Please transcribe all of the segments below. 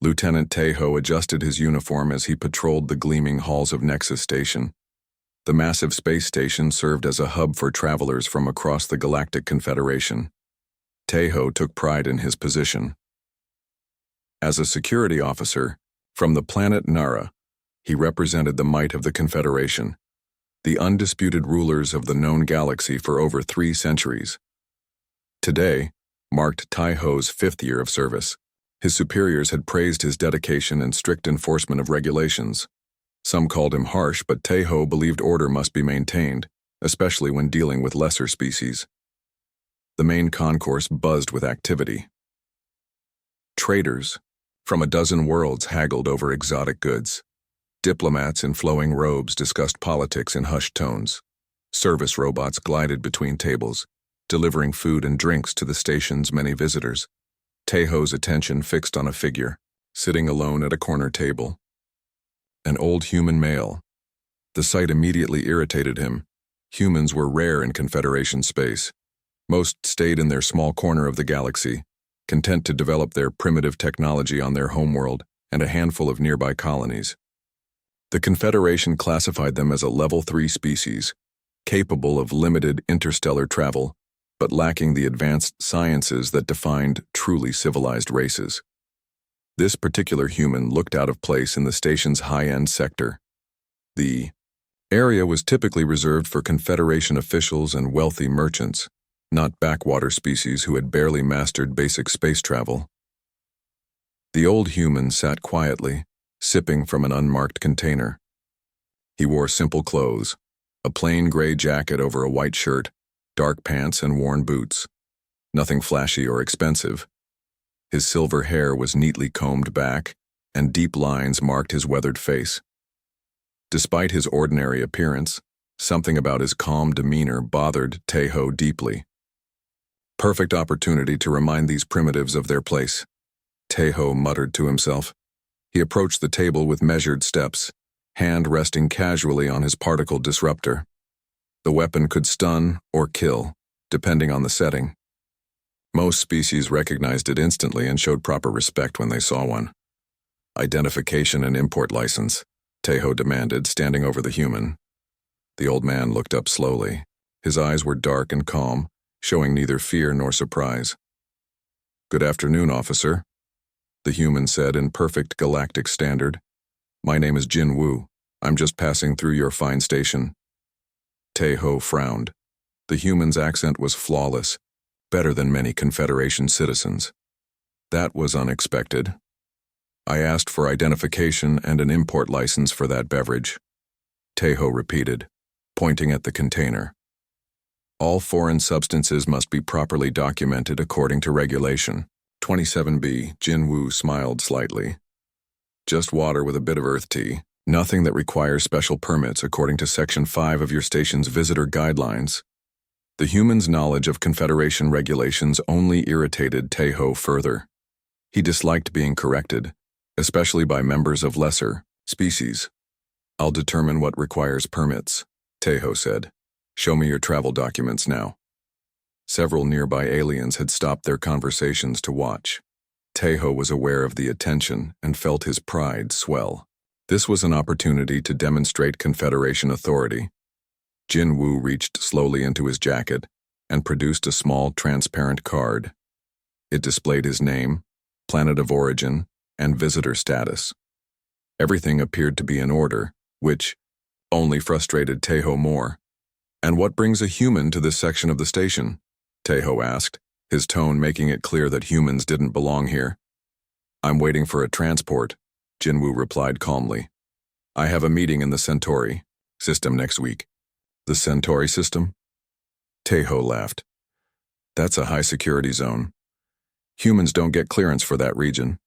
Lieutenant Taeho adjusted his uniform as he patrolled the gleaming halls of Nexus Station. The massive space station served as a hub for travelers from across the Galactic Confederation. Taeho took pride in his position. As a security officer, from the planet Nara, he represented the might of the Confederation, the undisputed rulers of the known galaxy for over 3 centuries. Today marked Taeho's 5th year of service. His superiors had praised his dedication and strict enforcement of regulations. Some called him harsh, but Taeho believed order must be maintained, especially when dealing with lesser species. The main concourse buzzed with activity. Traders from a dozen worlds haggled over exotic goods. Diplomats in flowing robes discussed politics in hushed tones. Service robots glided between tables, delivering food and drinks to the station's many visitors. Taeho's attention fixed on a figure, sitting alone at a corner table. An old human male. The sight immediately irritated him. Humans were rare in Confederation space. Most stayed in their small corner of the galaxy, content to develop their primitive technology on their homeworld and a handful of nearby colonies. The Confederation classified them as a Level 3 species, capable of limited interstellar travel, but lacking the advanced sciences that defined truly civilized races. This particular human looked out of place in the station's high-end sector. The area was typically reserved for Confederation officials and wealthy merchants, not backwater species who had barely mastered basic space travel. The old human sat quietly, sipping from an unmarked container. He wore simple clothes, a plain gray jacket over a white shirt, dark pants and worn boots. Nothing flashy or expensive. His silver hair was neatly combed back, and deep lines marked his weathered face. Despite his ordinary appearance, something about his calm demeanor bothered Taeho deeply. Perfect opportunity to remind these primitives of their place, Taeho muttered to himself. He approached the table with measured steps, hand resting casually on his particle disruptor. The weapon could stun or kill, depending on the setting. Most species recognized it instantly and showed proper respect when they saw one. Identification and import license, Taeho demanded, standing over the human. The old man looked up slowly. His eyes were dark and calm, showing neither fear nor surprise. "Good afternoon, officer," the human said in perfect galactic standard. "My name is Jin Woo. I'm just passing through your fine station." Taeho frowned. The human's accent was flawless, better than many Confederation citizens. That was unexpected. "I asked for identification and an import license for that beverage," Taeho repeated, pointing at the container. "All foreign substances must be properly documented according to regulation." 27B, Jin Woo smiled slightly. "Just water with a bit of earth tea. Nothing that requires special permits according to Section 5 of your station's visitor guidelines." The human's knowledge of Confederation regulations only irritated Taeho further. He disliked being corrected, especially by members of lesser species. "I'll determine what requires permits," Taeho said. "Show me your travel documents now." Several nearby aliens had stopped their conversations to watch. Taeho was aware of the attention and felt his pride swell. This was an opportunity to demonstrate Confederation authority. Jin Woo reached slowly into his jacket and produced a small, transparent card. It displayed his name, planet of origin, and visitor status. Everything appeared to be in order, which only frustrated Taeho more. "And what brings a human to this section of the station?" Taeho asked, his tone making it clear that humans didn't belong here. "I'm waiting for a transport," Jinwoo replied calmly. "I have a meeting in the Centauri system next week." "The Centauri system?" Taeho laughed. "That's a high-security zone. Humans don't get clearance for that region."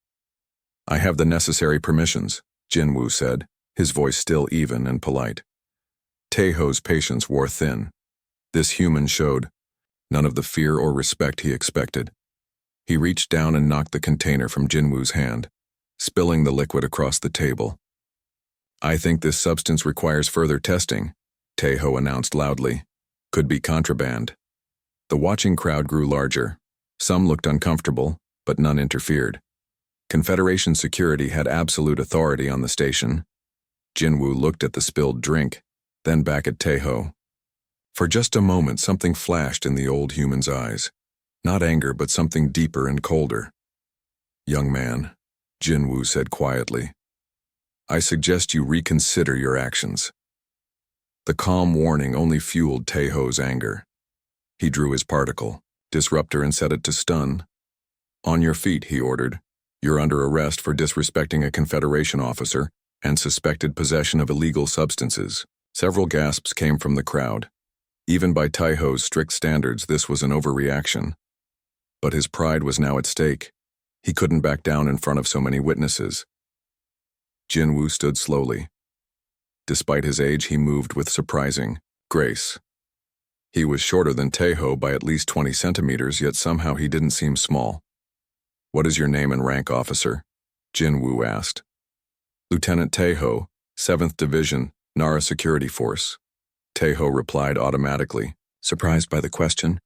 "I have the necessary permissions," Jinwoo said, his voice still even and polite. Taeho's patience wore thin. This human showed none of the fear or respect he expected. He reached down and knocked the container from Jinwoo's hand, spilling the liquid across the table. "I think this substance requires further testing," Taeho announced loudly. "Could be contraband." The watching crowd grew larger. Some looked uncomfortable, but none interfered. Confederation security had absolute authority on the station. Jinwoo looked at the spilled drink, then back at Taeho. For just a moment, something flashed in the old human's eyes. Not anger, but something deeper and colder. "Young man," Jinwoo said quietly, "I suggest you reconsider your actions." The calm warning only fueled Taeho's anger. He drew his particle disruptor and set it to stun. "On your feet," he ordered. "You're under arrest for disrespecting a Confederation officer and suspected possession of illegal substances." Several gasps came from the crowd. Even by Taeho's strict standards, this was an overreaction. But his pride was now at stake. He couldn't back down in front of so many witnesses. Jinwoo stood slowly. Despite his age, he moved with surprising grace. He was shorter than Taeho by at least 20 centimeters, yet somehow he didn't seem small. "What is your name and rank, officer?" Jinwoo asked. "Lieutenant Taeho, 7th Division, Nara Security Force." Taeho replied automatically, surprised by the question.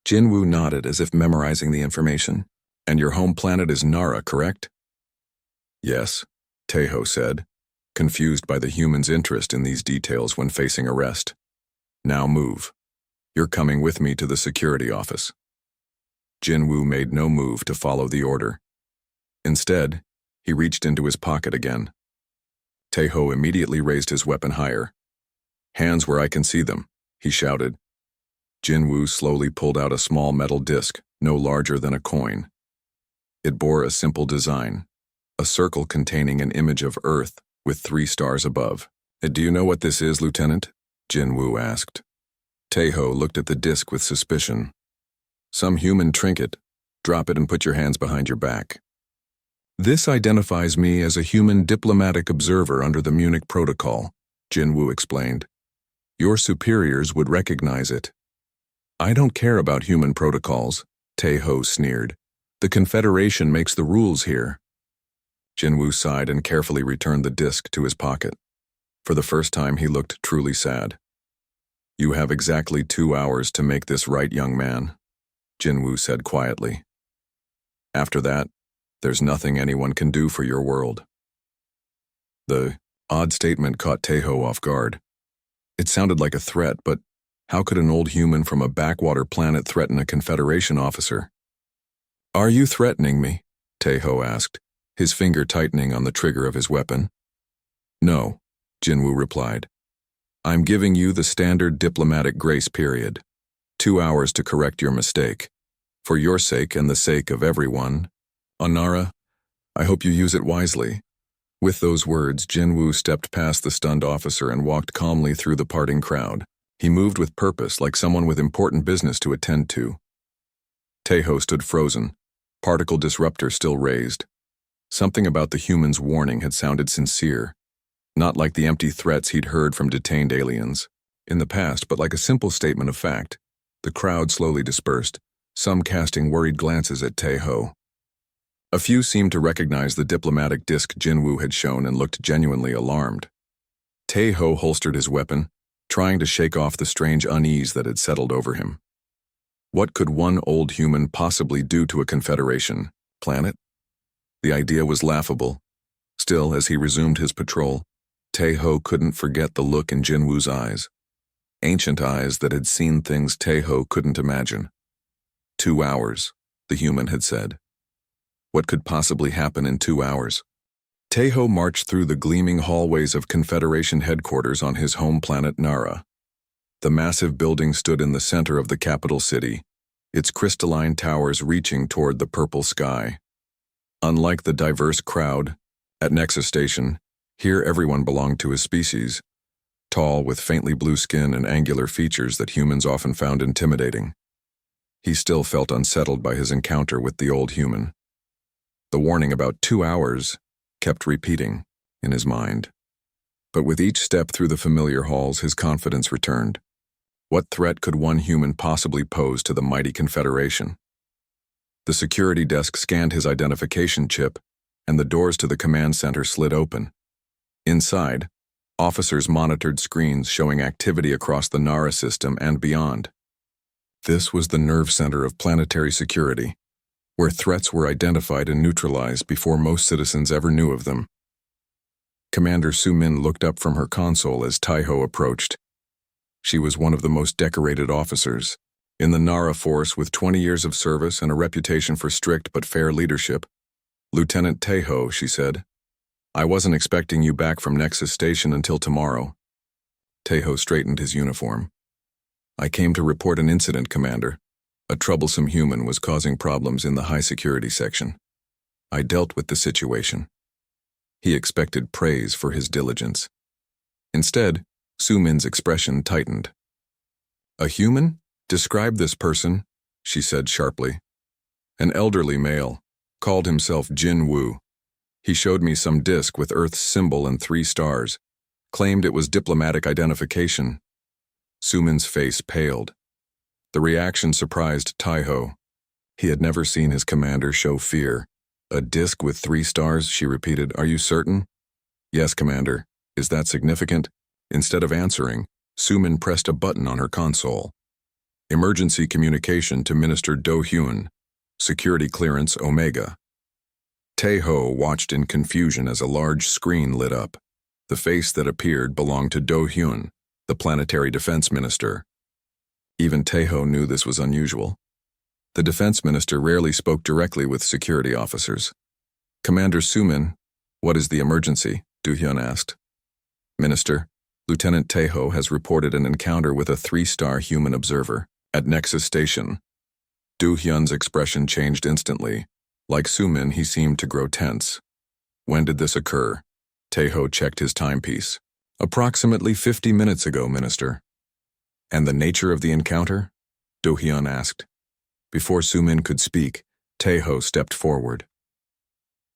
Jinwoo nodded as if memorizing the information. "And your home planet is Nara, correct?" "Yes," Taeho said, confused by the human's interest in these details when facing arrest. "Now move. You're coming with me to the security office." Jinwoo made no move to follow the order. Instead, he reached into his pocket again. Taeho immediately raised his weapon higher. "Hands where I can see them," he shouted. Jinwoo slowly pulled out a small metal disc, no larger than a coin. It bore a simple design, a circle containing an image of Earth with 3 stars above. "Do you know what this is, Lieutenant?" Jinwoo asked. Taeho looked at the disc with suspicion. "Some human trinket. Drop it and put your hands behind your back." "This identifies me as a human diplomatic observer under the Munich Protocol," Jinwoo explained. "Your superiors would recognize it." "I don't care about human protocols," Taeho sneered. "The Confederation makes the rules here." Jinwoo sighed and carefully returned the disc to his pocket. For the first time, he looked truly sad. "You have exactly 2 hours to make this right, young man," Jinwoo said quietly. "After that, there's nothing anyone can do for your world." The odd statement caught Taeho off guard. It sounded like a threat, but how could an old human from a backwater planet threaten a Confederation officer? "Are you threatening me?" Taeho asked, his finger tightening on the trigger of his weapon. "No," Jinwoo replied. "I'm giving you the standard diplomatic grace period. 2 hours to correct your mistake. For your sake and the sake of everyone. On Nara, I hope you use it wisely." With those words, Jinwoo stepped past the stunned officer and walked calmly through the parting crowd. He moved with purpose, like someone with important business to attend to. Taeho stood frozen, particle disruptor still raised. Something about the human's warning had sounded sincere, not like the empty threats he'd heard from detained aliens in the past, but like a simple statement of fact. The crowd slowly dispersed, some casting worried glances at Taeho. A few seemed to recognize the diplomatic disc Jinwoo had shown and looked genuinely alarmed. Taeho holstered his weapon, trying to shake off the strange unease that had settled over him. What could one old human possibly do to a Confederation planet? The idea was laughable. Still, as he resumed his patrol, Taeho couldn't forget the look in Jinwoo's eyes. Ancient eyes that had seen things Taeho couldn't imagine. 2 hours, the human had said. What could possibly happen in 2 hours? Taeho marched through the gleaming hallways of Confederation headquarters on his home planet Nara. The massive building stood in the center of the capital city, its crystalline towers reaching toward the purple sky. Unlike the diverse crowd at Nexus Station, here everyone belonged to his species, tall with faintly blue skin and angular features that humans often found intimidating. He still felt unsettled by his encounter with the old human. The warning about 2 hours kept repeating in his mind. But with each step through the familiar halls, his confidence returned. What threat could one human possibly pose to the mighty Confederation? The security desk scanned his identification chip, and the doors to the command center slid open. Inside, officers monitored screens showing activity across the Nara system and beyond. This was the nerve center of planetary security, where threats were identified and neutralized before most citizens ever knew of them. Commander Su-min looked up from her console as Tai-ho approached. She was one of the most decorated officers in the Nara force, with 20 years of service and a reputation for strict but fair leadership. "Lieutenant Tai-ho," she said, "I wasn't expecting you back from Nexus Station until tomorrow." Tai-ho straightened his uniform. "I came to report an incident, Commander. A troublesome human was causing problems in the high-security section. I dealt with the situation." He expected praise for his diligence. Instead, Su-min's expression tightened. "A human? Describe this person," she said sharply. "An elderly male, called himself Jin Woo. He showed me some disc with Earth's symbol and 3 stars, claimed it was diplomatic identification." Su-min's face paled. The reaction surprised Tai-ho. He had never seen his commander show fear. "A disc with 3 stars, she repeated. "Are you certain?" "Yes, Commander. Is that significant?" Instead of answering, Su-min pressed a button on her console. "Emergency communication to Minister Do-hyun. Security clearance Omega." Tai-ho watched in confusion as a large screen lit up. The face that appeared belonged to Do-hyun, the planetary defense minister. Even Tai-ho knew this was unusual. The defense minister rarely spoke directly with security officers. "Commander Su-min, what is the emergency?" Do-hyun asked. "Minister, Lieutenant Tai-ho has reported an encounter with a 3-star human observer at Nexus Station." Do-hyun's expression changed instantly. Like Su-min, he seemed to grow tense. "When did this occur?" Tai-ho checked his timepiece. "Approximately 50 minutes ago, Minister." "And the nature of the encounter?" Do-hyun asked. Before Su-min could speak, Tai-ho stepped forward.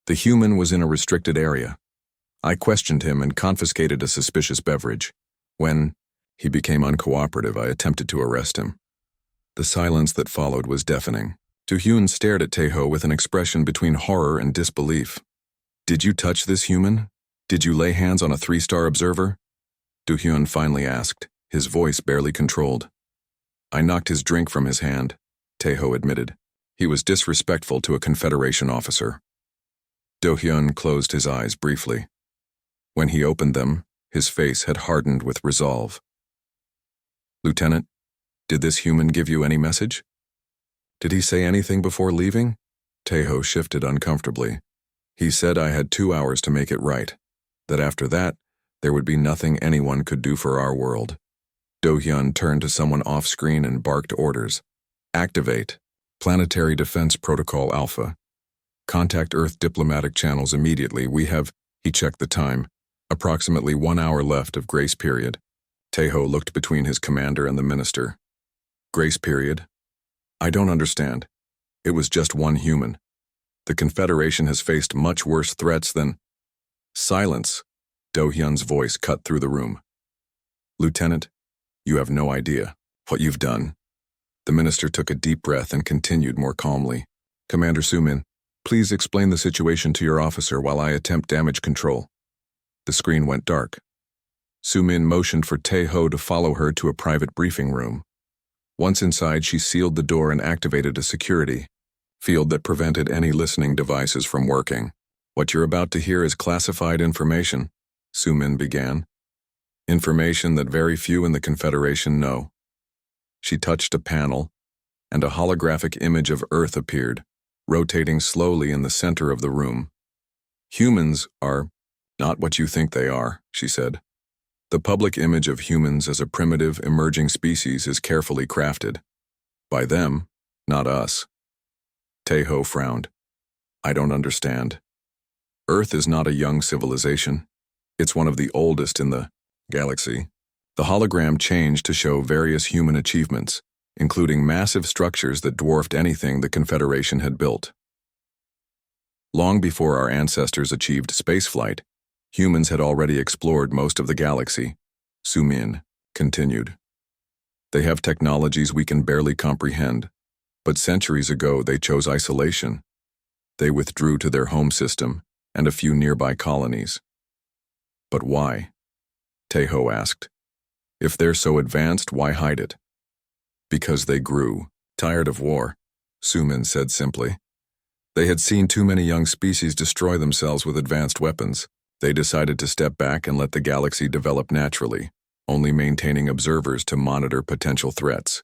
"The human was in a restricted area. I questioned him and confiscated a suspicious beverage. When he became uncooperative, I attempted to arrest him." The silence that followed was deafening. Do-hyun stared at Tai-ho with an expression between horror and disbelief. "Did you touch this human? Did you lay hands on a 3-star observer?" Do-hyun finally asked, his voice barely controlled. "I knocked his drink from his hand," Tai-ho admitted. "He was disrespectful to a Confederation officer." Do-hyun closed his eyes briefly. When he opened them, his face had hardened with resolve. "Lieutenant, did this human give you any message? Did he say anything before leaving?" Tai-ho shifted uncomfortably. "He said I had 2 hours to make it right, that after that, there would be nothing anyone could do for our world." Do-hyun turned to someone off-screen and barked orders. "Activate Planetary Defense Protocol Alpha. Contact Earth diplomatic channels immediately. We have," he checked the time, "approximately 1 hour left of grace period." Tai-ho looked between his commander and the minister. "Grace period? I don't understand. It was just one human. The Confederation has faced much worse threats than—" "Silence!" Do-hyun's voice cut through the room. "Lieutenant, you have no idea what you've done." The minister took a deep breath and continued more calmly. "Commander Su-min, please explain the situation to your officer while I attempt damage control." The screen went dark. Su-min motioned for Tai-ho to follow her to a private briefing room. Once inside, she sealed the door and activated a security field that prevented any listening devices from working. "What you're about to hear is classified information," Su-min began. "Information that very few in the Confederation know." She touched a panel, and a holographic image of Earth appeared, rotating slowly in the center of the room. "Humans are not what you think they are," she said. "The public image of humans as a primitive, emerging species is carefully crafted. By them, not us." Tai-ho frowned. "I don't understand. Earth is not a young civilization. It's one of the oldest in the galaxy." The hologram changed to show various human achievements, including massive structures that dwarfed anything the Confederation had built. Long before our ancestors achieved spaceflight, humans had already explored most of the galaxy, Su-min continued. "They have technologies we can barely comprehend, but centuries ago they chose isolation. They withdrew to their home system and a few nearby colonies." "But why?" Tai-ho asked. "If they're so advanced, why hide it?" "Because they grew tired of war," Su-min said simply. They had seen too many young species destroy themselves with advanced weapons. They decided to step back and let the galaxy develop naturally, only maintaining observers to monitor potential threats.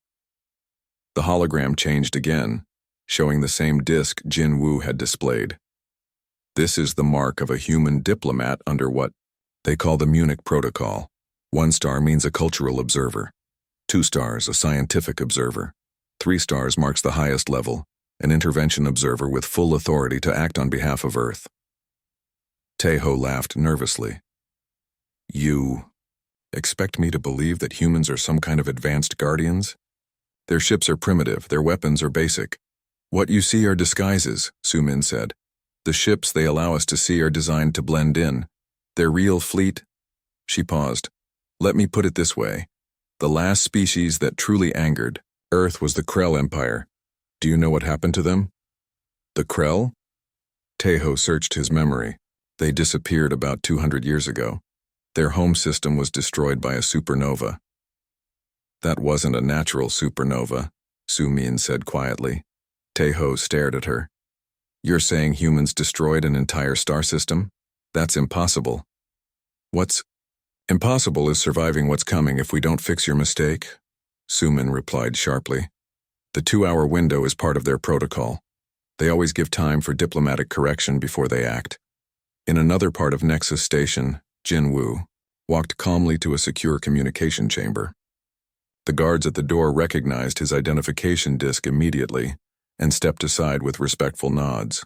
The hologram changed again, showing the same disk Jin Woo had displayed. This is the mark of a human diplomat under what they call the Munich Protocol. 1 star means a cultural observer. 2 stars, a scientific observer. 3 stars marks the highest level, an intervention observer with full authority to act on behalf of Earth. Taeho laughed nervously. You expect me to believe that humans are some kind of advanced guardians? Their ships are primitive, their weapons are basic. What you see are disguises, Su-min said. The ships they allow us to see are designed to blend in. Their real fleet. She paused. Let me put it this way. The last species that truly angered Earth was the Krell Empire. Do you know what happened to them? The Krell? Taeho searched his memory. They disappeared about 200 years ago. Their home system was destroyed by a supernova. That wasn't a natural supernova, Su-min said quietly. Taeho stared at her. You're saying humans destroyed an entire star system? That's impossible. What's impossible is surviving what's coming if we don't fix your mistake, Su-min replied sharply. The 2-hour window is part of their protocol. They always give time for diplomatic correction before they act. In another part of Nexus Station, Jin Woo walked calmly to a secure communication chamber. The guards at the door recognized his identification disc immediately and stepped aside with respectful nods.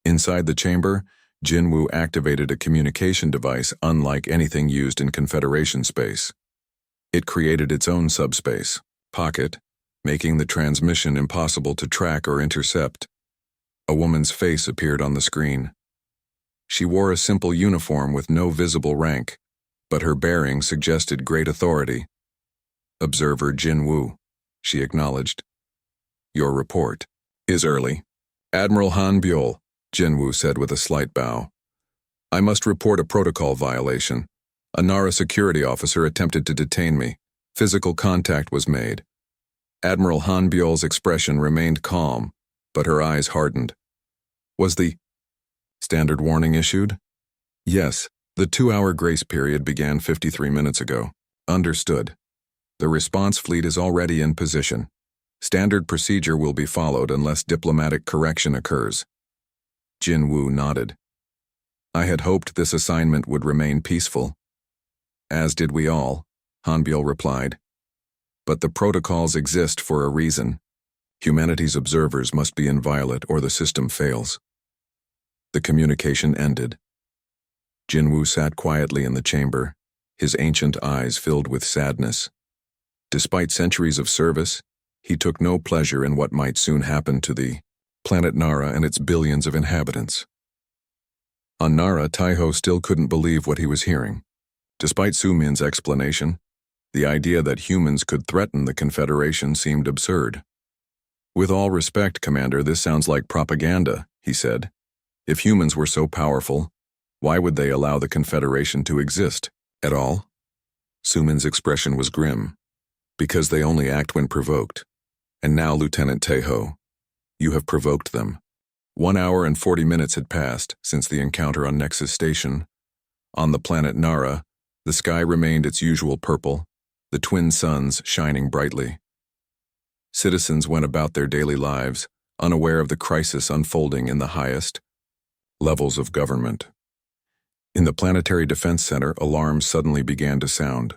Inside the chamber, Jin Woo activated a communication device unlike anything used in Confederation space. It created its own subspace, pocket, making the transmission impossible to track or intercept. A woman's face appeared on the screen. She wore a simple uniform with no visible rank, but her bearing suggested great authority. Observer Jin Woo, she acknowledged. Your report is early. Admiral Han Buell, Jin Woo said with a slight bow. I must report a protocol violation. A Nara security officer attempted to detain me. Physical contact was made. Admiral Han Buell's expression remained calm, but her eyes hardened. Was the standard warning issued? Yes, the 2-hour grace period began 53 minutes ago. Understood. The response fleet is already in position. Standard procedure will be followed unless diplomatic correction occurs. Jin Woo nodded. I had hoped this assignment would remain peaceful. As did we all, Han Buell replied. But the protocols exist for a reason. Humanity's observers must be inviolate or the system fails. The communication ended. Jin Woo sat quietly in the chamber, his ancient eyes filled with sadness. Despite centuries of service, he took no pleasure in what might soon happen to the planet Nara and its billions of inhabitants. On Nara, Taeho still couldn't believe what he was hearing. Despite Su-min's explanation, the idea that humans could threaten the Confederation seemed absurd. With all respect, Commander, this sounds like propaganda, he said. If humans were so powerful, why would they allow the Confederation to exist at all? Su-min's expression was grim. Because they only act when provoked. And now, Lieutenant Taeho, you have provoked them. 1 hour and 40 minutes had passed since the encounter on Nexus Station. On the planet Nara, the sky remained its usual purple, the twin suns shining brightly. Citizens went about their daily lives, unaware of the crisis unfolding in the highest levels of government. In the Planetary Defense Center, alarms suddenly began to sound.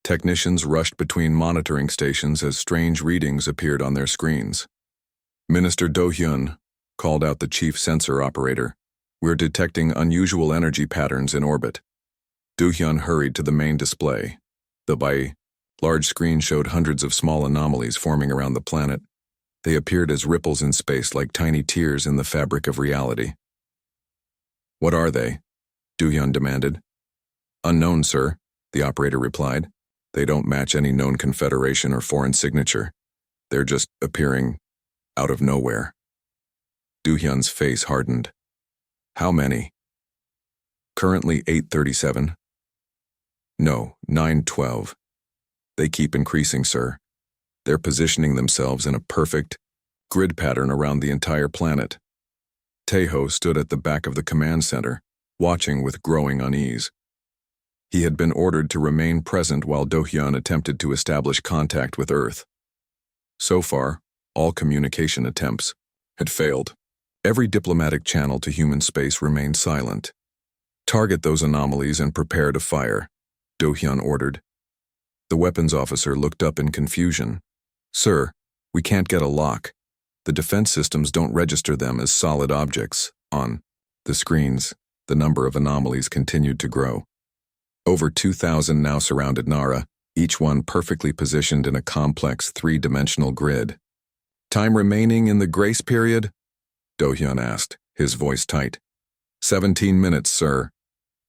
Technicians rushed between monitoring stations as strange readings appeared on their screens. Minister Do-hyun called out the chief sensor operator. We're detecting unusual energy patterns in orbit. Do-hyun hurried to the main display. The large screen showed hundreds of small anomalies forming around the planet. They appeared as ripples in space like tiny tears in the fabric of reality. What are they? Do-hyun demanded. Unknown, sir, the operator replied. They don't match any known Confederation or foreign signature. They're just appearing out of nowhere. Do-hyun's face hardened. How many? Currently 837. No, 912. They keep increasing, sir. They're positioning themselves in a perfect grid pattern around the entire planet. Taeho stood at the back of the command center, watching with growing unease. He had been ordered to remain present while Do-hyun attempted to establish contact with Earth. So far, all communication attempts had failed. Every diplomatic channel to human space remained silent. "Target those anomalies and prepare to fire," Do-hyun ordered. The weapons officer looked up in confusion. "Sir, we can't get a lock. The defense systems don't register them as solid objects." On the screens, the number of anomalies continued to grow. Over 2,000 now surrounded Nara, each one perfectly positioned in a complex three-dimensional grid. "Time remaining in the grace period?" Do-hyun asked, his voice tight. 17 minutes, sir,"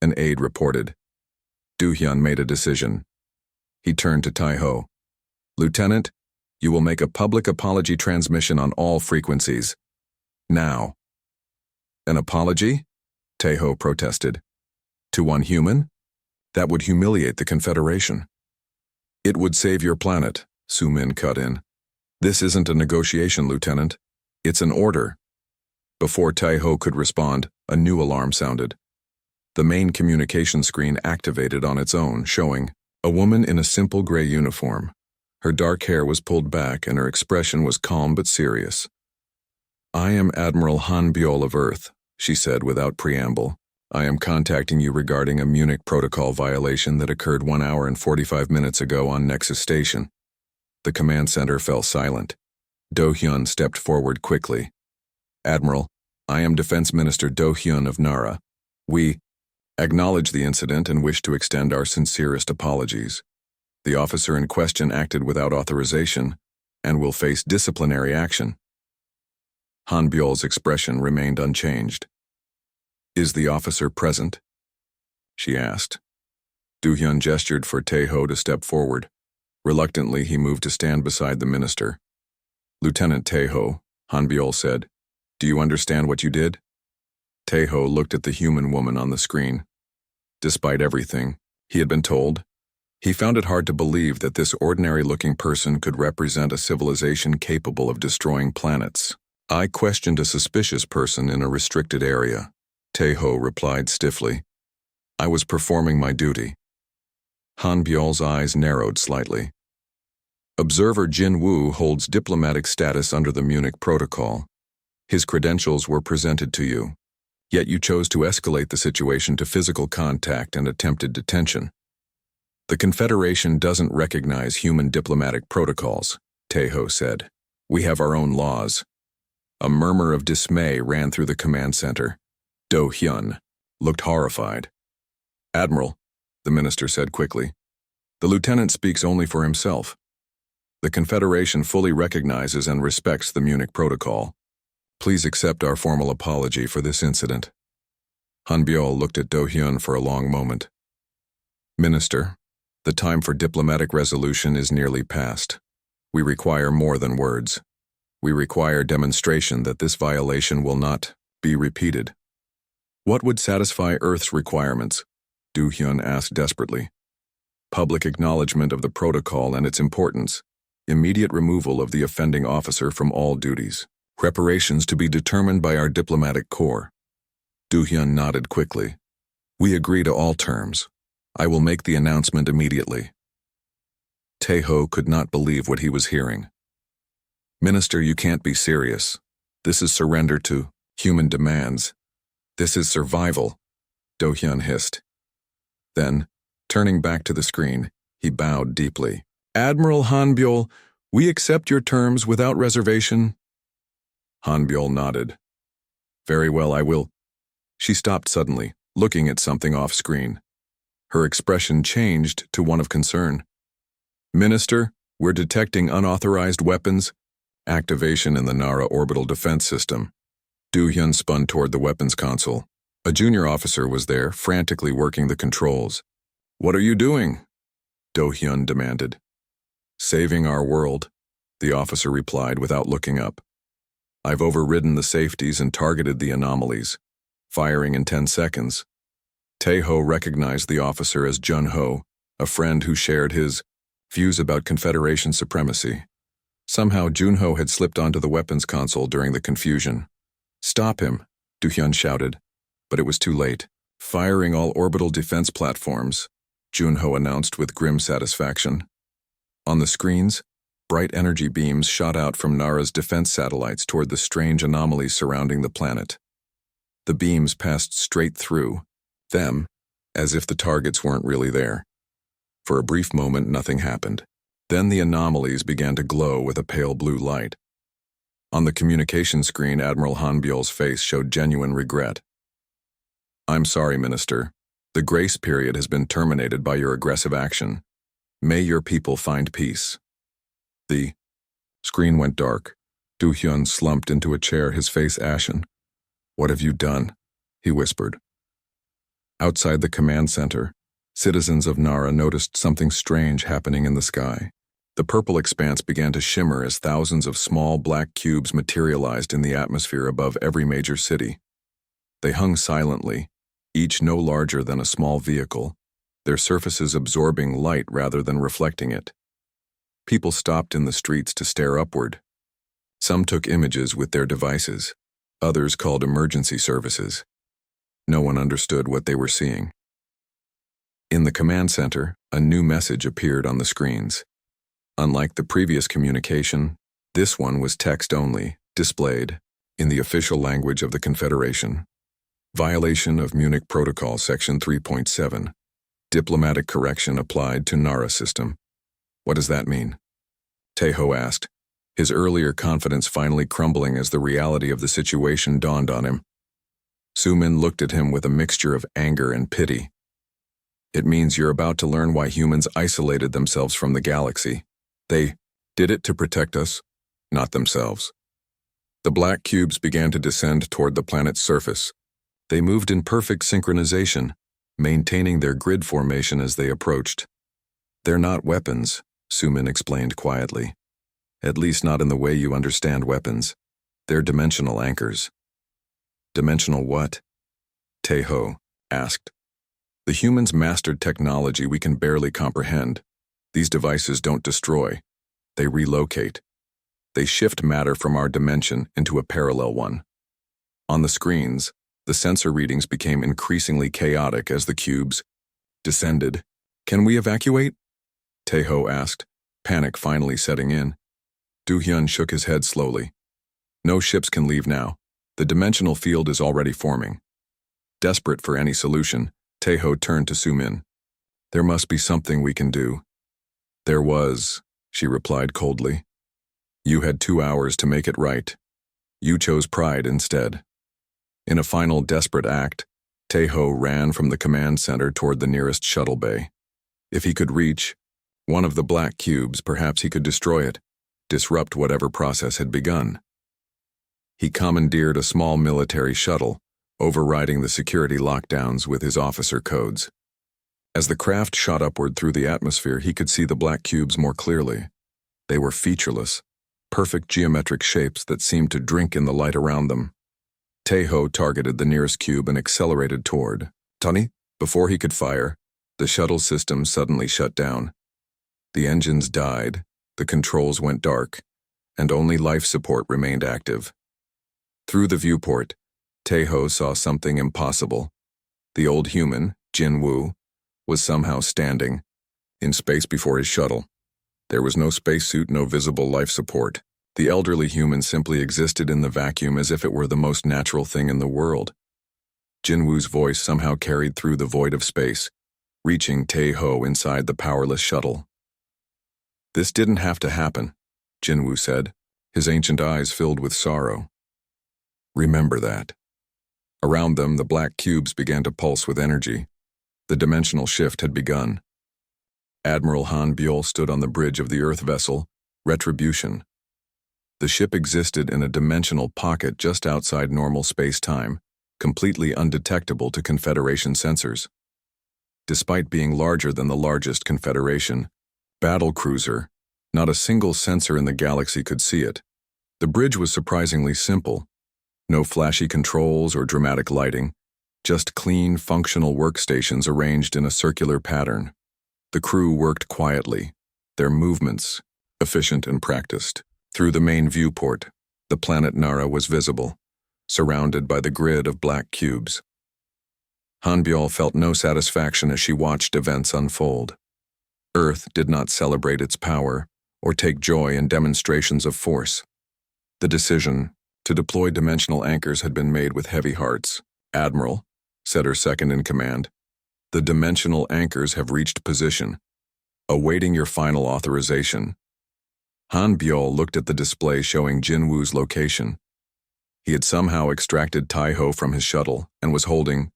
an aide reported. Do-hyun made a decision. He turned to Taeho. "Lieutenant, you will make a public apology transmission on all frequencies. Now." "An apology?" Taeho protested. "To one human? That would humiliate the Confederation." "It would save your planet," Su-min cut in. "This isn't a negotiation, Lieutenant. It's an order." Before Taeho could respond, a new alarm sounded. The main communication screen activated on its own, showing a woman in a simple gray uniform. Her dark hair was pulled back and her expression was calm but serious. "I am Admiral Han Byul of Earth," she said without preamble. "I am contacting you regarding a Munich protocol violation that occurred 1 hour and 45 minutes ago on Nexus Station." The command center fell silent. Do-hyun stepped forward quickly. "Admiral, I am Defense Minister Do-hyun of Nara. We acknowledge the incident and wish to extend our sincerest apologies. The officer in question acted without authorization and will face disciplinary action." Han Byul's expression remained unchanged. "Is the officer present?" she asked. Do-hyun gestured for Taeho to step forward. Reluctantly, he moved to stand beside the minister. "Lieutenant Taeho," Han Byul said, "do you understand what you did?" Taeho looked at the human woman on the screen. Despite everything he had been told, he found it hard to believe that this ordinary-looking person could represent a civilization capable of destroying planets. "I questioned a suspicious person in a restricted area," Taeho replied stiffly. "I was performing my duty." Han Byul's eyes narrowed slightly. "Observer Jin Woo holds diplomatic status under the Munich Protocol. His credentials were presented to you, yet you chose to escalate the situation to physical contact and attempted detention. The Confederation doesn't recognize human diplomatic protocols," Taeho said. "We have our own laws." A murmur of dismay ran through the command center. Do-hyun looked horrified. "Admiral," the minister said quickly, "the lieutenant speaks only for himself. The Confederation fully recognizes and respects the Munich Protocol. Please accept our formal apology for this incident." Han Byul looked at Do-hyun for a long moment. "Minister, the time for diplomatic resolution is nearly past. We require more than words. We require demonstration that this violation will not be repeated." "What would satisfy Earth's requirements?" Do-hyun asked desperately. "Public acknowledgement of the protocol and its importance. Immediate removal of the offending officer from all duties. Reparations to be determined by our diplomatic corps." Do-hyun nodded quickly. "We agree to all terms. I will make the announcement immediately." Taeho could not believe what he was hearing. "Minister, you can't be serious. This is surrender to human demands. This is survival," Do-hyun hissed. Then, turning back to the screen, he bowed deeply. "Admiral Han Byul, we accept your terms without reservation." Han Byul nodded. "Very well, I will." She stopped suddenly, looking at something off-screen. Her expression changed to one of concern. "Minister, we're detecting unauthorized weapons. Activation in the Nara orbital defense system." Do-hyun spun toward the weapons console. A junior officer was there, frantically working the controls. "What are you doing?" Do-hyun demanded. "Saving our world," the officer replied without looking up. "I've overridden the safeties and targeted the anomalies, firing in 10 seconds. Taeho recognized the officer as Jun-ho, a friend who shared his views about Confederation supremacy. Somehow Jun-ho had slipped onto the weapons console during the confusion. "Stop him," Du-hyun shouted, but it was too late. Firing all orbital defense platforms, Junho announced with grim satisfaction. On the screens, bright energy beams shot out from Nara's defense satellites toward the strange anomalies surrounding the planet. The beams passed straight through them, as if the targets weren't really there. For a brief moment, nothing happened. Then the anomalies began to glow with a pale blue light. On the communication screen, Admiral Hanbyul's face showed genuine regret. "I'm sorry, Minister. The grace period has been terminated by your aggressive action. May your people find peace." The screen went dark. Du-hyun slumped into a chair, his face ashen. "What have you done?" he whispered. Outside the command center, citizens of Nara noticed something strange happening in the sky. The purple expanse began to shimmer as thousands of small black cubes materialized in the atmosphere above every major city. They hung silently, each no larger than a small vehicle, their surfaces absorbing light rather than reflecting it. People stopped in the streets to stare upward. Some took images with their devices. Others called emergency services. No one understood what they were seeing. In the command center, a new message appeared on the screens. Unlike the previous communication, this one was text-only, displayed, in the official language of the Confederation. Violation of Munich Protocol Section 3.7. Diplomatic correction applied to Nara system. What does that mean? Taeho asked, his earlier confidence finally crumbling as the reality of the situation dawned on him. Sumin looked at him with a mixture of anger and pity. "It means you're about to learn why humans isolated themselves from the galaxy. They did it to protect us, not themselves." The black cubes began to descend toward the planet's surface. They moved in perfect synchronization, maintaining their grid formation as they approached. "They're not weapons," Sumin explained quietly. "At least not in the way you understand weapons. They're dimensional anchors." "Dimensional what?" Taeho asked. "The humans mastered technology we can barely comprehend. These devices don't destroy. They relocate. They shift matter from our dimension into a parallel one." On the screens, the sensor readings became increasingly chaotic as the cubes descended. "Can we evacuate?" Taeho asked, panic finally setting in. Du-hyun shook his head slowly. "No ships can leave now. The dimensional field is already forming." Desperate for any solution, Taeho turned to Sumin. "There must be something we can do." "There was," she replied coldly. "You had 2 hours to make it right. You chose pride instead." In a final desperate act, Taeho ran from the command center toward the nearest shuttle bay. If he could reach one of the black cubes, perhaps he could destroy it, disrupt whatever process had begun. He commandeered a small military shuttle, overriding the security lockdowns with his officer codes. As the craft shot upward through the atmosphere, he could see the black cubes more clearly. They were featureless, perfect geometric shapes that seemed to drink in the light around them. Taeho targeted the nearest cube and accelerated toward Tony. Before he could fire, the shuttle system suddenly shut down. The engines died, the controls went dark, and only life support remained active. Through the viewport, Taeho saw something impossible. The old human, Jin-woo, was somehow standing in space before his shuttle. There was no spacesuit, no visible life support. The elderly human simply existed in the vacuum as if it were the most natural thing in the world. Jin-woo's voice somehow carried through the void of space, reaching Taeho inside the powerless shuttle. "This didn't have to happen," Jin-woo said, his ancient eyes filled with sorrow. "Remember that." Around them, the black cubes began to pulse with energy. The dimensional shift had begun. Admiral Hanbyul stood on the bridge of the Earth vessel, Retribution. The ship existed in a dimensional pocket just outside normal space-time, completely undetectable to Confederation sensors. Despite being larger than the largest Confederation battlecruiser, not a single sensor in the galaxy could see it. The bridge was surprisingly simple. No flashy controls or dramatic lighting, just clean, functional workstations arranged in a circular pattern. The crew worked quietly, their movements efficient and practiced. Through the main viewport, the planet Nara was visible, surrounded by the grid of black cubes. Hanbyul felt no satisfaction as she watched events unfold. Earth did not celebrate its power or take joy in demonstrations of force. The decision to deploy dimensional anchors had been made with heavy hearts. "Admiral," said her second-in-command, "the dimensional anchors have reached position, awaiting your final authorization." Han Byul looked at the display showing Jinwoo's location. He had somehow extracted Tai-Ho from his shuttle and was holding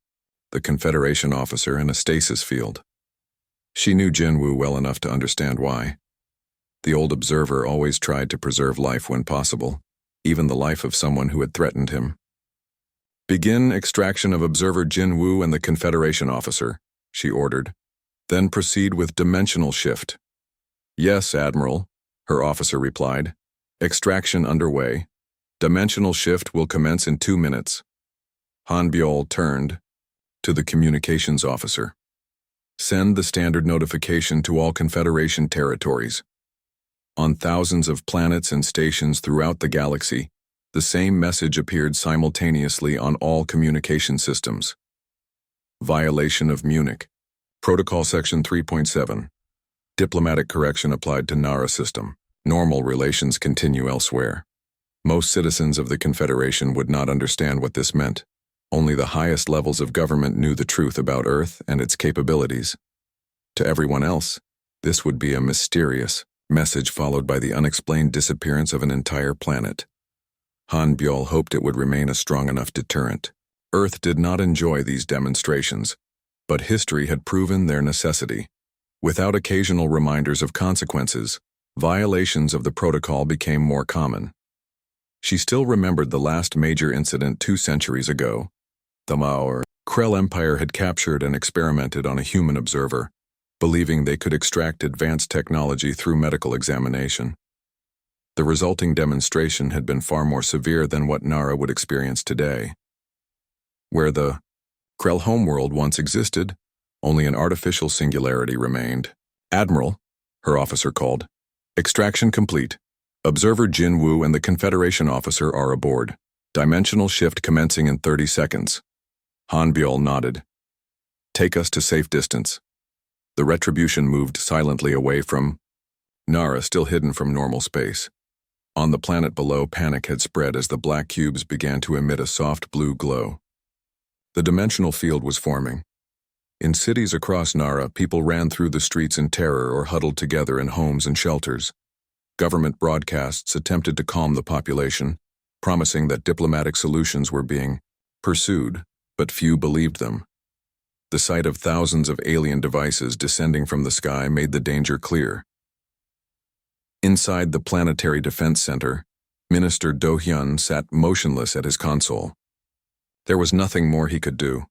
the Confederation officer in a stasis field. She knew Jinwoo well enough to understand why. The old observer always tried to preserve life when possible, even the life of someone who had threatened him. "Begin extraction of Observer Jinwoo and the Confederation officer," she ordered. "Then proceed with dimensional shift." "Yes, Admiral," her officer replied. "Extraction underway. Dimensional shift will commence in 2 minutes." Han Byul turned to the communications officer. "Send the standard notification to all Confederation territories. On thousands of planets and stations throughout the galaxy, the same message appeared simultaneously on all communication systems. Violation of Munich. Protocol Section 3.7. Diplomatic correction applied to Nara system. Normal relations continue elsewhere. Most citizens of the Confederation would not understand what this meant. Only the highest levels of government knew the truth about Earth and its capabilities. To everyone else, this would be a mysterious message followed by the unexplained disappearance of an entire planet. Han Byul hoped it would remain a strong enough deterrent. Earth did not enjoy these demonstrations, but history had proven their necessity. Without occasional reminders of consequences, violations of the protocol became more common. She still remembered the last major incident 2 centuries ago. The Krell Empire had captured and experimented on a human observer, believing they could extract advanced technology through medical examination. The resulting demonstration had been far more severe than what Nara would experience today. Where the Krell homeworld once existed, only an artificial singularity remained. "Admiral," her officer called. "Extraction complete. Observer Jinwoo and the Confederation officer are aboard. Dimensional shift commencing in 30 seconds. Han Byul nodded. "Take us to safe distance." The Retribution moved silently away from Nara, still hidden from normal space. On the planet below, panic had spread as the black cubes began to emit a soft blue glow. The dimensional field was forming. In cities across Nara, people ran through the streets in terror or huddled together in homes and shelters. Government broadcasts attempted to calm the population, promising that diplomatic solutions were being pursued, but few believed them. The sight of thousands of alien devices descending from the sky made the danger clear. Inside the Planetary Defense Center, Minister Do-hyun sat motionless at his console. There was nothing more he could do.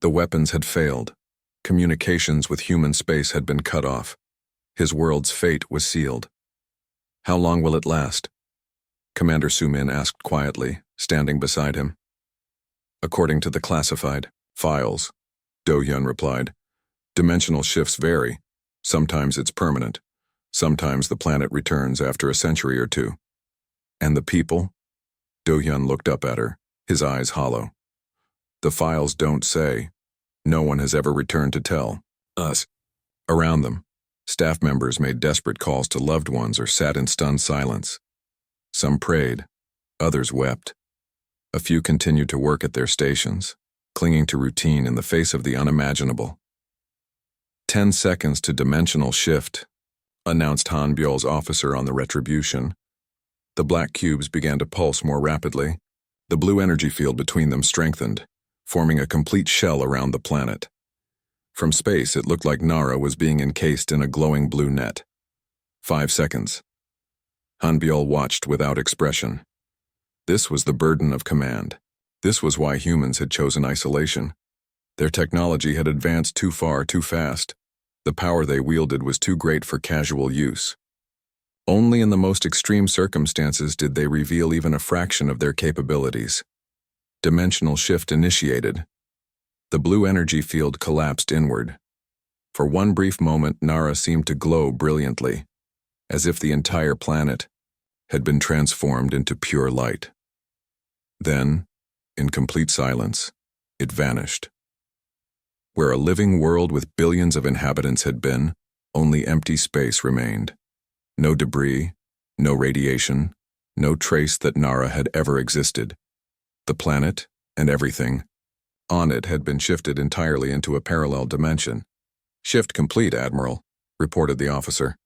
The weapons had failed. Communications with human space had been cut off. His world's fate was sealed. "How long will it last?" Commander Sumin asked quietly, standing beside him. "According to the classified files," Do-hyun replied. "Dimensional shifts vary. Sometimes it's permanent. Sometimes the planet returns after a century or 2. "And the people?" Do-hyun looked up at her, his eyes hollow. "The files don't say. No one has ever returned to tell us." Around them, staff members made desperate calls to loved ones or sat in stunned silence. Some prayed, others wept. A few continued to work at their stations, clinging to routine in the face of the unimaginable. 10 seconds to dimensional shift, announced Han Byul's officer on the Retribution. The black cubes began to pulse more rapidly. The blue energy field between them strengthened, forming a complete shell around the planet. From space, it looked like Nara was being encased in a glowing blue net. 5 seconds. Han Byul watched without expression. This was the burden of command. This was why humans had chosen isolation. Their technology had advanced too far, too fast. The power they wielded was too great for casual use. Only in the most extreme circumstances did they reveal even a fraction of their capabilities. Dimensional shift initiated. The blue energy field collapsed inward. For one brief moment, Nara seemed to glow brilliantly, as if the entire planet had been transformed into pure light. Then, In complete silence, it vanished. Where a living world with billions of inhabitants had been, only empty space remained. No debris, no radiation, no trace that Nara had ever existed. The planet, and everything on it, had been shifted entirely into a parallel dimension. "Shift complete, Admiral," reported the officer.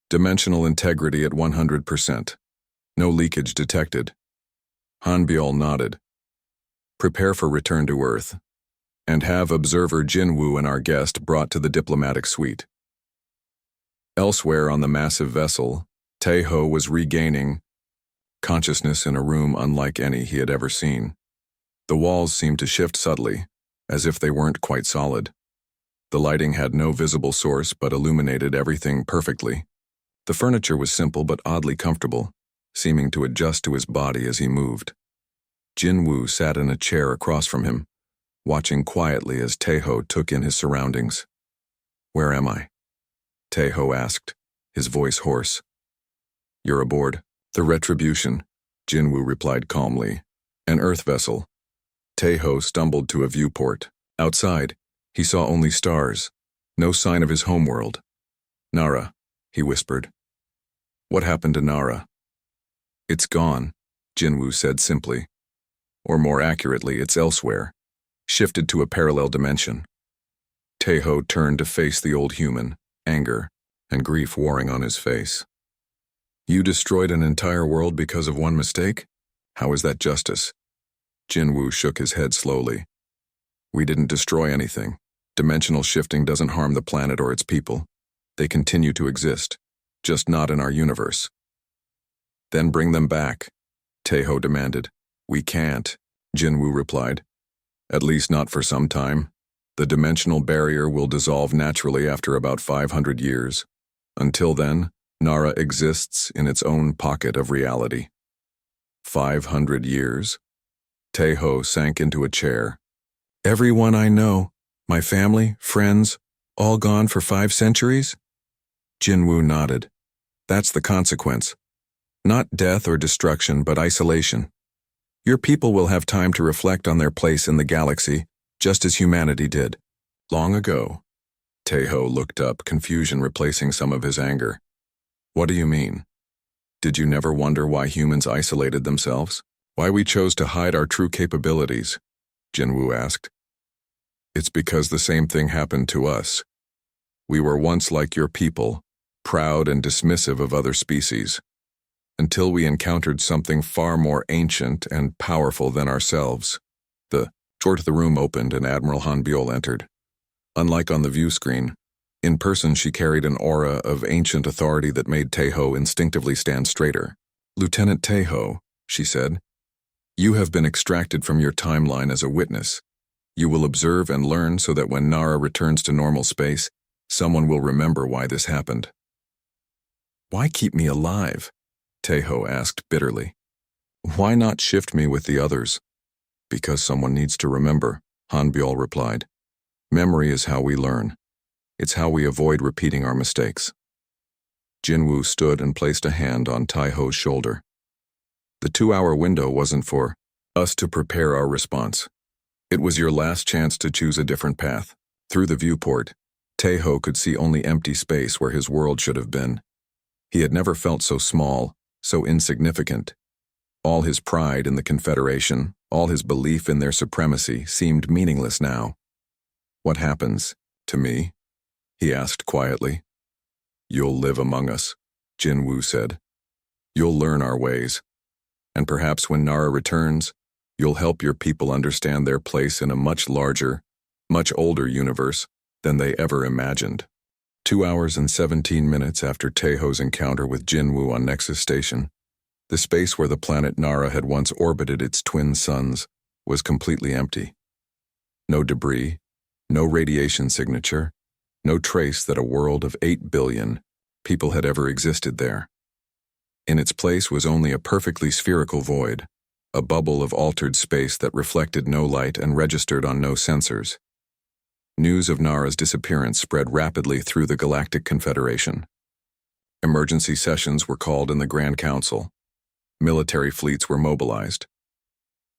"Dimensional integrity at 100%. No leakage detected." Hanbiol nodded. "Prepare for return to Earth, and have observer Jinwoo and our guest brought to the diplomatic suite." Elsewhere on the massive vessel, Taeho was regaining consciousness in a room unlike any he had ever seen. The walls seemed to shift subtly, as if they weren't quite solid. The lighting had no visible source but illuminated everything perfectly. The furniture was simple but oddly comfortable, seeming to adjust to his body as he moved. Jinwoo sat in a chair across from him, watching quietly as Taeho took in his surroundings. "Where am I?" Taeho asked, his voice hoarse. "You're aboard the Retribution," Jinwoo replied calmly. "An Earth vessel." Taeho stumbled to a viewport. Outside, he saw only stars, no sign of his homeworld. "Nara," he whispered. "What happened to Nara?" "It's gone," Jinwoo said simply. "Or more accurately, it's elsewhere, shifted to a parallel dimension." Taeho turned to face the old human, anger and grief warring on his face. "You destroyed an entire world because of one mistake? How is that justice?" Jinwoo shook his head slowly. "We didn't destroy anything. Dimensional shifting doesn't harm the planet or its people. They continue to exist, just not in our universe." "Then bring them back," Taeho demanded. "We can't," Jinwoo replied. "At least not for some time. The dimensional barrier will dissolve naturally after about 500 years. Until then, Nara exists in its own pocket of reality." 500 years? Taeho sank into a chair. "Everyone I know, my family, friends, all gone for 5 centuries? Jinwoo nodded. "That's the consequence. Not death or destruction, but isolation. Your people will have time to reflect on their place in the galaxy, just as humanity did. Long ago." Taeho looked up, confusion replacing some of his anger. "What do you mean? Did you never wonder why humans isolated themselves? Why we chose to hide our true capabilities?" Jinwoo asked. "It's because the same thing happened to us. We were once like your people, proud and dismissive of other species, until we encountered something far more ancient and powerful than ourselves." The door to the room opened and Admiral Hanbiol entered. Unlike on the view screen, in person she carried an aura of ancient authority that made Taeho instinctively stand straighter. "Lieutenant Taeho," she said, "you have been extracted from your timeline as a witness. You will observe and learn so that when Nara returns to normal space, someone will remember why this happened." "Why keep me alive?" Taeho asked bitterly. "Why not shift me with the others?" "Because someone needs to remember," Hanbiol replied. "Memory is how we learn. It's how we avoid repeating our mistakes." Jinwoo stood and placed a hand on Taeho's shoulder. "The 2-hour window wasn't for us to prepare our response. It was your last chance to choose a different path." Through the viewport, Taeho could see only empty space where his world should have been. He had never felt so small, so insignificant. All his pride in the Confederation, all his belief in their supremacy seemed meaningless now. "What happens to me?" he asked quietly. "You'll live among us," Jinwoo said. "You'll learn our ways. And perhaps when Nara returns, you'll help your people understand their place in a much larger, much older universe than they ever imagined." 2 hours and 17 minutes after Taeho's encounter with Jinwoo on Nexus Station, the space where the planet Nara had once orbited its twin suns was completely empty. No debris, no radiation signature, no trace that a world of 8 billion people had ever existed there. In its place was only a perfectly spherical void, a bubble of altered space that reflected no light and registered on no sensors. News of Nara's disappearance spread rapidly through the Galactic Confederation. Emergency sessions were called in the Grand Council. Military fleets were mobilized.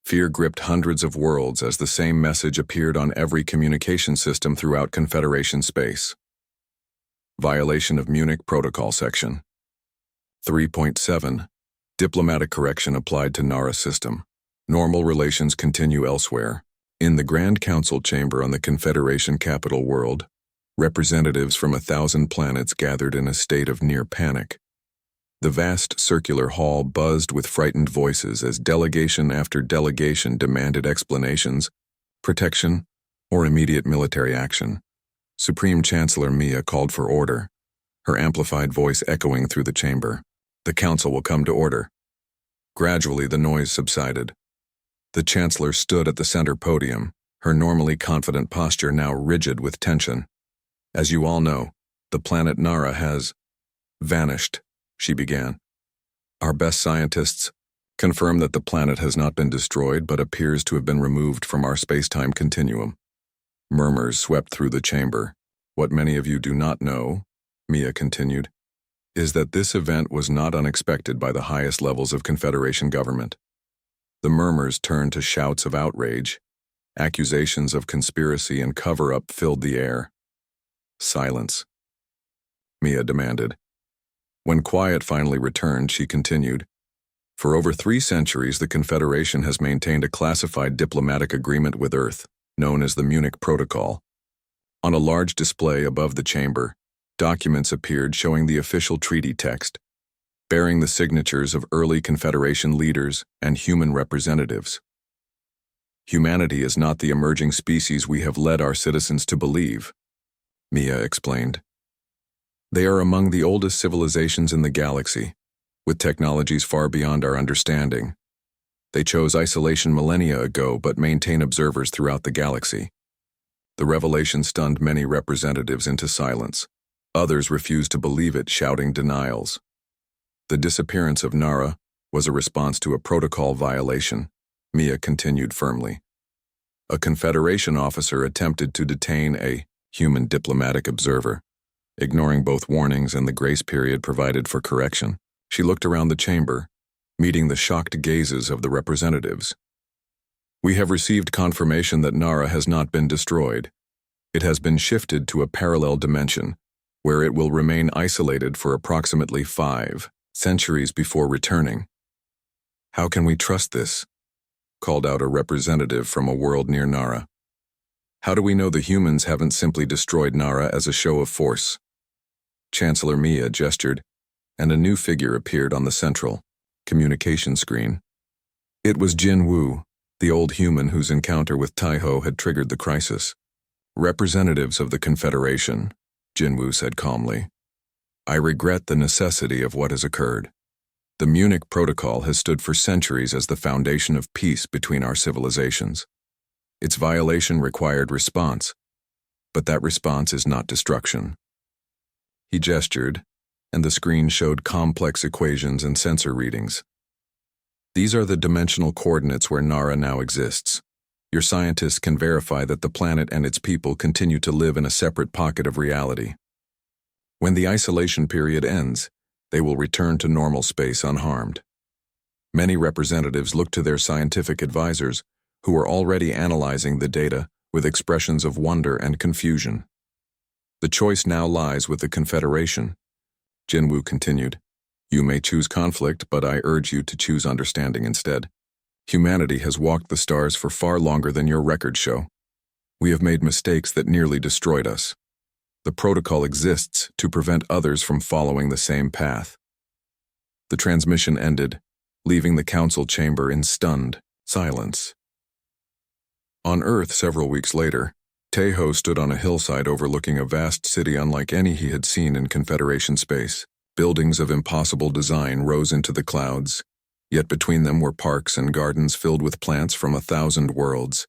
Fear gripped hundreds of worlds as the same message appeared on every communication system throughout Confederation space. Violation of Munich Protocol Section 3.7. Diplomatic correction applied to Nara system. Normal relations continue elsewhere. In the Grand Council chamber on the Confederation capital world, representatives from 1,000 planets gathered in a state of near panic. The vast circular hall buzzed with frightened voices as delegation after delegation demanded explanations, protection, or immediate military action. Supreme Chancellor Mia called for order, her amplified voice echoing through the chamber. The council will come to order. Gradually, the noise subsided. The Chancellor stood at the center podium, her normally confident posture now rigid with tension. As you all know, the planet Nara has vanished, she began. Our best scientists confirm that the planet has not been destroyed but appears to have been removed from our space-time continuum. Murmurs swept through the chamber. What many of you do not know, Mia continued, is that this event was not unexpected by the highest levels of Confederation government. The murmurs turned to shouts of outrage. Accusations of conspiracy and cover-up filled the air. Silence, Mia demanded. When quiet finally returned, she continued, for over 3 centuries, the Confederation has maintained a classified diplomatic agreement with Earth, known as the Munich Protocol. On a large display above the chamber, documents appeared showing the official treaty text, bearing the signatures of early Confederation leaders and human representatives. Humanity is not the emerging species we have led our citizens to believe, Mia explained. They are among the oldest civilizations in the galaxy, with technologies far beyond our understanding. They chose isolation millennia ago but maintain observers throughout the galaxy. The revelation stunned many representatives into silence. Others refused to believe it, shouting denials. The disappearance of Nara was a response to a protocol violation, Mia continued firmly. A Confederation officer attempted to detain a human diplomatic observer, ignoring both warnings and the grace period provided for correction. She looked around the chamber, meeting the shocked gazes of the representatives. We have received confirmation that Nara has not been destroyed. It has been shifted to a parallel dimension, where it will remain isolated for approximately 5 centuries before returning. How can we trust this? Called out a representative from a world near Nara. How do we know the humans haven't simply destroyed Nara as a show of force? Chancellor Mia gestured, and a new figure appeared on the central communication screen. It was Jin Wu, the old human whose encounter with Taiho had triggered the crisis. Representatives of the Confederation, Jin Wu said calmly, I regret the necessity of what has occurred. The Munich Protocol has stood for centuries as the foundation of peace between our civilizations. Its violation required response, but that response is not destruction. He gestured, and the screen showed complex equations and sensor readings. These are the dimensional coordinates where Nara now exists. Your scientists can verify that the planet and its people continue to live in a separate pocket of reality. When the isolation period ends, they will return to normal space unharmed. Many representatives look to their scientific advisors, who are already analyzing the data with expressions of wonder and confusion. The choice now lies with the Confederation, Jinwoo continued. You may choose conflict, but I urge you to choose understanding instead. Humanity has walked the stars for far longer than your records show. We have made mistakes that nearly destroyed us. The protocol exists to prevent others from following the same path. The transmission ended, leaving the council chamber in stunned silence. On Earth several weeks later, Taeho stood on a hillside overlooking a vast city unlike any he had seen in Confederation space. Buildings of impossible design rose into the clouds, yet between them were parks and gardens filled with plants from 1,000 worlds.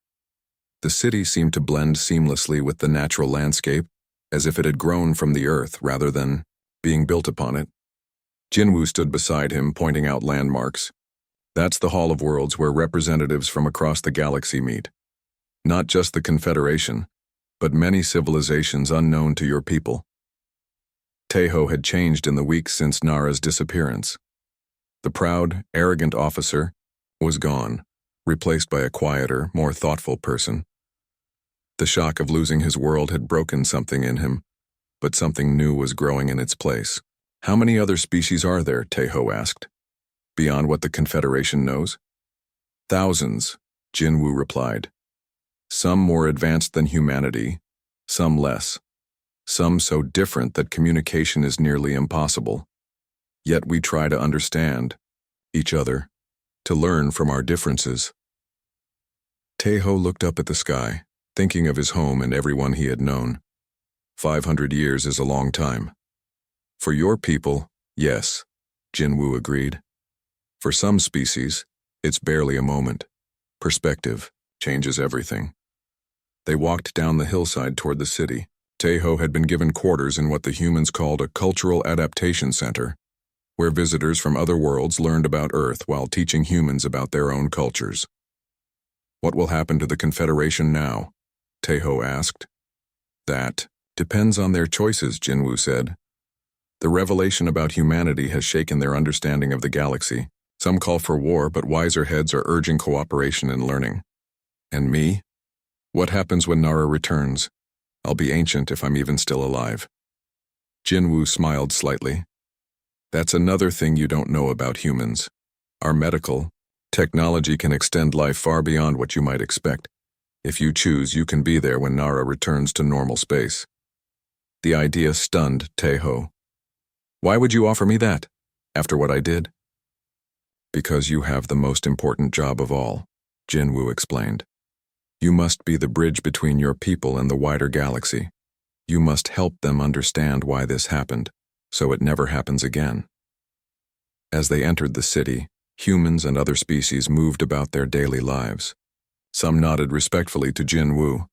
The city seemed to blend seamlessly with the natural landscape, as if it had grown from the earth rather than being built upon it. Jinwoo stood beside him, pointing out landmarks. That's the Hall of Worlds where representatives from across the galaxy meet. Not just the Confederation, but many civilizations unknown to your people. Taeho had changed in the weeks since Nara's disappearance. The proud, arrogant officer was gone, replaced by a quieter, more thoughtful person. The shock of losing his world had broken something in him, but something new was growing in its place. How many other species are there? Taeho asked. Beyond what the Confederation knows? Thousands, Jinwoo replied. Some more advanced than humanity, some less. Some so different that communication is nearly impossible. Yet we try to understand each other, to learn from our differences. Taeho looked up at the sky, thinking of his home and everyone he had known. 500 years is a long time. For your people, yes, Jinwoo agreed. For some species, it's barely a moment. Perspective changes everything. They walked down the hillside toward the city. Taeho had been given quarters in what the humans called a cultural adaptation center, where visitors from other worlds learned about Earth while teaching humans about their own cultures. What will happen to the Confederation now? Taeho asked. That depends on their choices, Jinwoo said. The revelation about humanity has shaken their understanding of the galaxy. Some call for war, but wiser heads are urging cooperation and learning. And me? What happens when Nara returns? I'll be ancient if I'm even still alive. Jinwoo smiled slightly. That's another thing you don't know about humans. Our medical technology can extend life far beyond what you might expect. If you choose, you can be there when Nara returns to normal space. The idea stunned Taeho. Why would you offer me that, after what I did? Because you have the most important job of all, Jinwoo explained. You must be the bridge between your people and the wider galaxy. You must help them understand why this happened, so it never happens again. As they entered the city, humans and other species moved about their daily lives. Some nodded respectfully to Jinwoo.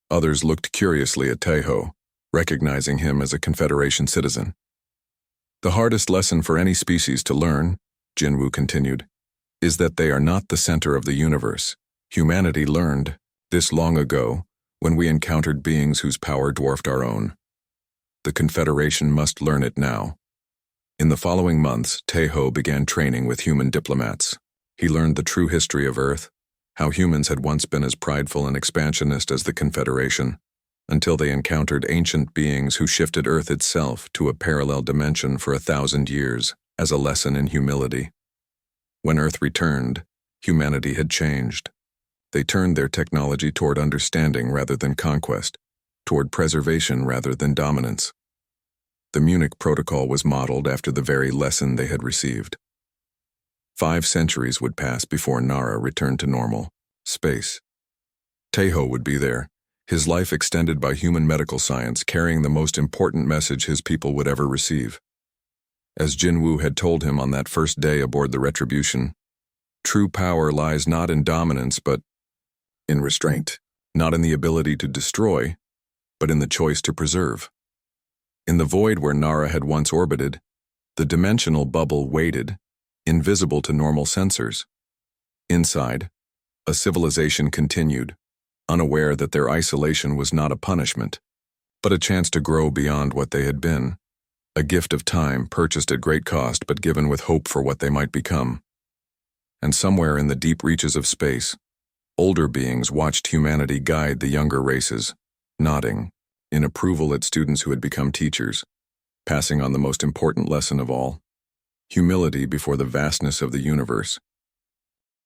Others looked curiously at Taeho, recognizing him as a Confederation citizen. The hardest lesson for any species to learn, Jinwoo continued, is that they are not the center of the universe. Humanity learned this long ago when we encountered beings whose power dwarfed our own. The Confederation must learn it now. In the following months, Taeho began training with human diplomats. He learned the true history of Earth, how humans had once been as prideful and expansionist as the Confederation, until they encountered ancient beings who shifted Earth itself to a parallel dimension for 1,000 years as a lesson in humility. When Earth returned, humanity had changed. They turned their technology toward understanding rather than conquest, toward preservation rather than dominance. The Munich Protocol was modeled after the very lesson they had received. 5 centuries would pass before Nara returned to normal space. Taeho would be there, his life extended by human medical science, carrying the most important message his people would ever receive. As Jinwoo had told him on that first day aboard the Retribution, true power lies not in dominance but in restraint, not in the ability to destroy, but in the choice to preserve. In the void where Nara had once orbited, the dimensional bubble waited, invisible to normal sensors. Inside, a civilization continued, unaware that their isolation was not a punishment, but a chance to grow beyond what they had been, a gift of time purchased at great cost but given with hope for what they might become. And somewhere in the deep reaches of space, older beings watched humanity guide the younger races, nodding in approval at students who had become teachers, passing on the most important lesson of all: humility before the vastness of the universe.